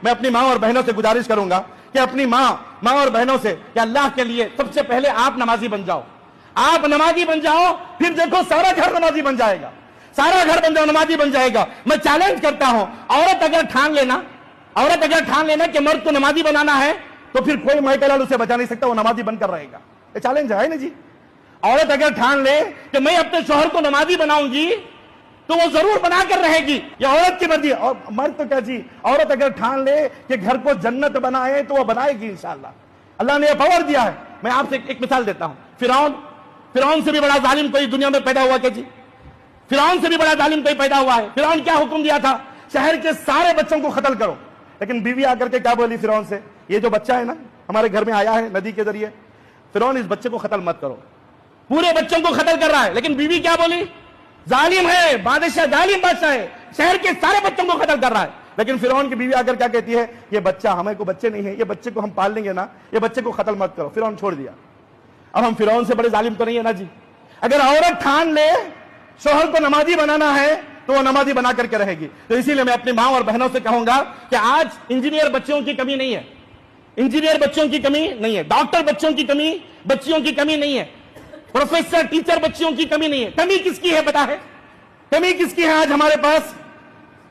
میں اپنی ماں اور بہنوں سے گزارش کروں گا کہ اپنی ماں اور بہنوں سے کہ اللہ کے لیے سب سے پہلے آپ نمازی بن جاؤ. آپ نمازی بن جاؤ, پھر دیکھو سارا گھر نمازی بن جائے گا, سارا گھر بن جاؤ نمازی بن جائے گا. میں چیلنج کرتا ہوں, عورت اگر ٹھان لینا کہ مرد کو نمازی بنانا ہے تو پھر کوئی مائیکل اسے بچا نہیں سکتا, وہ نمازی بن کر رہے گا. یہ چیلنج ہے نا جی. عورت اگر ٹھان لے کہ میں اپنے شوہر کو نمازی بناؤں گی تو وہ ضرور بنا کر رہے گی. یہ عورت کی مرضی. اور مرد تو کیا جی, عورت اگر ٹھان لے کہ گھر کو جنت بنائے تو وہ بنائے گی انشاءاللہ. اللہ نے یہ پاور دیا ہے. میں آپ سے ایک مثال دیتا ہوں. فرعون سے بھی بڑا ظالم کوئی دنیا میں پیدا ہوا کیا جی؟ فرعون سے بھی بڑا ظالم کوئی پیدا ہوا ہے. فرعون کیا حکم دیا تھا؟ شہر کے سارے بچوں کو قتل کرو. لیکن بیوی آ کر کے کیا بولی فرعون سے؟ یہ جو بچہ ہے نا ہمارے گھر میں آیا ہے ندی کے ذریعے, فرعون اس بچے کو قتل مت کرو. پورے بچوں کو قتل کر رہا ہے, لیکن بیوی کیا بولی؟ ظالم ہے بادشاہ, ظالم بادشاہ ہے, شہر کے سارے بچوں کو قتل کر رہا ہے. لیکن فرعون کی بیوی آ کر کیا کہتی ہے؟ یہ بچہ ہمیں کو بچے نہیں ہے, یہ بچے کو ہم پال لیں گے نا, یہ بچے کو قتل مت کرو. فرعون چھوڑ دیا. اب ہم فرعون سے بڑے ظالم تو نہیں ہے نا جی. اگر عورت ٹھان لے شوہر کو نمازی بنانا ہے تو وہ نمازی بنا کر کے رہے گی. تو اسی لیے میں اپنی ماں اور بہنوں سے کہوں گا کہ آج انجینئر بچوں کی کمی نہیں ہے, انجینئر بچوں کی کمی نہیں ہے, ڈاکٹر بچوں کی کمی نہیں ہے, پروفیسر ٹیچر بچوں کی کمی نہیں ہے. کمی کس کی ہے پتا ہے؟ کمی کس کی ہے آج ہمارے پاس؟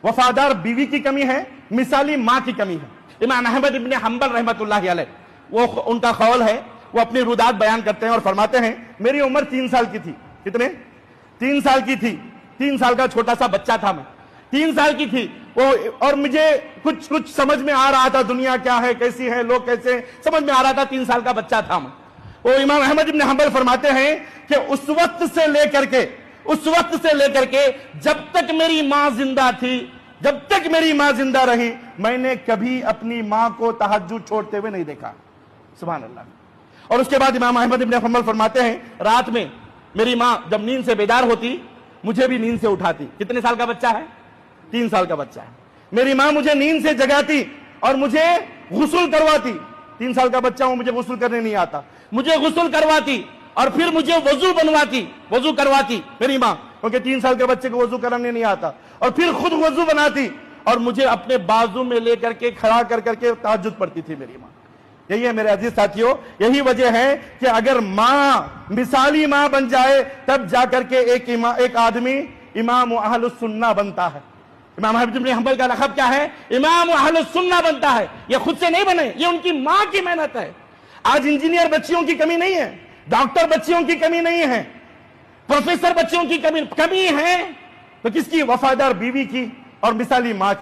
وفادار بیوی کی کمی ہے, مثالی ماں کی کمی ہے. امام احمد ابن حنبل رحمۃ اللہ علیہ, وہ ان کا قول ہے, وہ اپنی رودات بیان کرتے ہیں اور فرماتے ہیں میری عمر 3 سال کی تھی. کتنے؟ 3 سال کی تھی. 3 سال کا چھوٹا سا بچہ تھا میں, 3 سال کی تھی وہ, اور مجھے کچھ سمجھ میں آ رہا تھا, دنیا کیا ہے, کیسی ہے, لوگ کیسے ہیں, سمجھ میں آ رہا تھا. 3 سال کا بچہ تھا میں. وہ امام احمد ابن حنبل فرماتے ہیں کہ اس وقت سے لے کر کے جب تک میری ماں زندہ تھی, جب تک میری ماں زندہ رہی, میں نے کبھی اپنی ماں کو تہجد چھوڑتے ہوئے نہیں دیکھا. سبحان اللہ. اور اس کے بعد امام احمد ابن حنبل فرماتے ہیں رات میں میری ماں جب نیند سے بیدار ہوتی مجھے بھی نیند سے اٹھاتی. کتنے سال کا بچہ ہے؟ 3 سال کا بچہ ہے. میری ماں مجھے نیند سے جگاتی اور مجھے غسل کرواتی. 3 سال کا بچہ ہوں, مجھے غسل کرنے نہیں آتا, مجھے غسل کرواتی اور پھر مجھے وضو کرواتی میری ماں, کیونکہ 3 سال کے بچے کو وضو کرنے نہیں آتا, اور پھر خود وضو بناتی اور مجھے اپنے بازو میں لے کر کے کھڑا کر کے تہجد پڑھتی تھی میری ماں. یہی ہے میرے عزیز ساتھیوں, یہی وجہ ہے کہ اگر ماں مثالی ماں بن جائے تب جا کر کے ایک آدمی امام اہل السنہ بنتا ہے. امام احمد بن حنبل کا لقب کیا ہے؟ امام اہل السنہ بنتا ہے. یہ خود سے نہیں بنے, یہ ان کی ماں کی محنت ہے. آج انجینئر بچیوں کی کمی نہیں ہے, ڈاکٹر بچیوں کی کمی نہیں ہے, پروفیسر بچیوں کی کمی ہے, تو کس کی؟ وفادار بیوی کی اور مثالی ماں کی.